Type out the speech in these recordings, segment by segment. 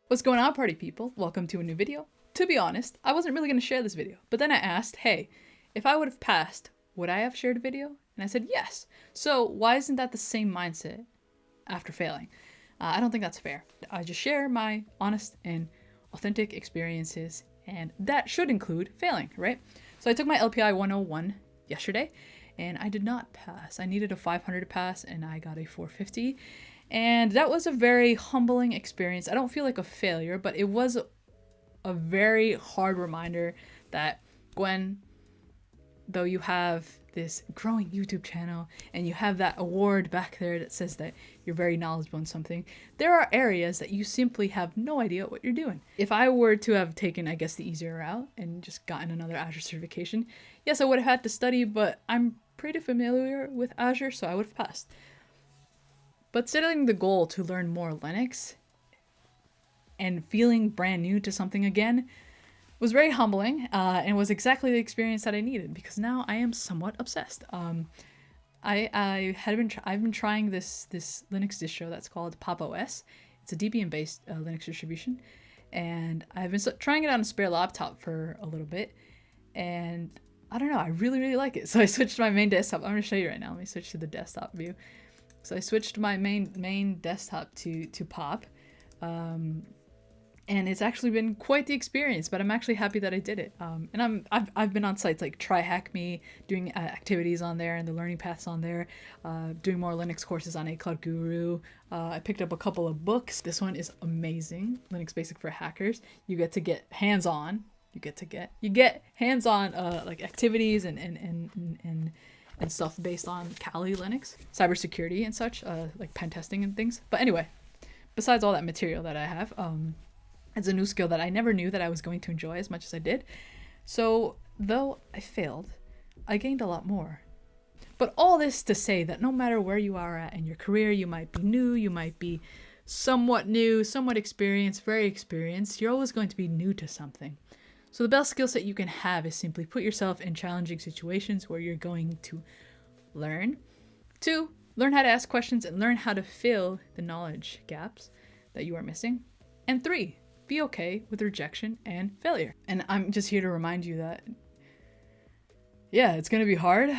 What's going on, party people? Welcome to a new video. To be honest, I wasn't really going to share this video, but then I asked, hey, if I would have passed, would I have shared a video? And I said yes. So why isn't that the same mindset after failing? I don't think that's fair. I just share my honest and authentic experiences, and that should include failing, right? So I took my LPI 101 yesterday, and I did not pass. I needed a 500 to pass, and I got a 450. And that was a very humbling experience. I don't feel like a failure, but it was a very hard reminder that Gwen, though you have this growing YouTube channel and you have that award back there that says that you're very knowledgeable in something, there are areas that you simply have no idea what you're doing. If I were to have taken, I guess, the easier route and just gotten another Azure certification, yes, I would have had to study, but I'm pretty familiar with Azure, so I would have passed. But setting the goal to learn more Linux and feeling brand new to something again was very humbling, and was exactly the experience that I needed, because now I am somewhat obsessed. I've been trying this Linux distro that's called Pop! OS. It's a Debian based Linux distribution, and I've been trying it on a spare laptop for a little bit, and I don't know, I really like it. So I switched to my main desktop. I'm going to show you right now. Let me switch to the desktop view. So I switched my main desktop to Pop, and it's actually been quite the experience. But I'm actually happy that I did it. And I've been on sites like TryHackMe, doing activities on there and the learning paths on there, doing more Linux courses on A Cloud Guru. I picked up a couple of books. This one is amazing, Linux Basic for Hackers. You get to get hands-on. You get hands-on like activities and stuff based on Kali Linux, cybersecurity and such, like pen testing and things. But anyway, besides all that material that I have, it's a new skill that I never knew that I was going to enjoy as much as I did. So though I failed, I gained a lot more. But all this to say that no matter where you are at in your career, you might be new, you might be somewhat new, somewhat experienced, very experienced, you're always going to be new to something. So the best skill set you can have is simply put yourself in challenging situations where you're going to learn. 2, learn how to ask questions and learn how to fill the knowledge gaps that you are missing. And 3, be okay with rejection and failure. And I'm just here to remind you that, yeah, it's going to be hard.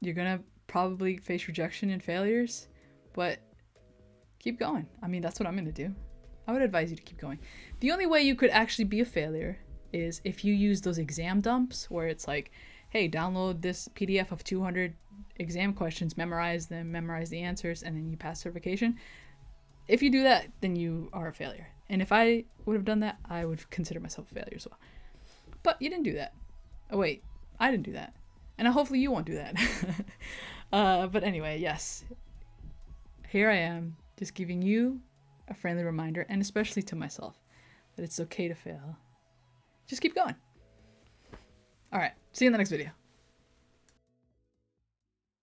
You're going to probably face rejection and failures, but keep going. I mean, that's what I'm going to do. I would advise you to keep going. The only way you could actually be a failure is if you use those exam dumps where it's like, hey, download this PDF of 200 exam questions, memorize them, memorize the answers, and then you pass certification. If you do that, then you are a failure. And if I would have done that, I would consider myself a failure as well. But you didn't do that. Oh, wait, I didn't do that. And hopefully you won't do that. But anyway, yes. Here I am, just giving you a friendly reminder, and especially to myself, that it's okay to fail. Just keep going. All right, see you in the next video.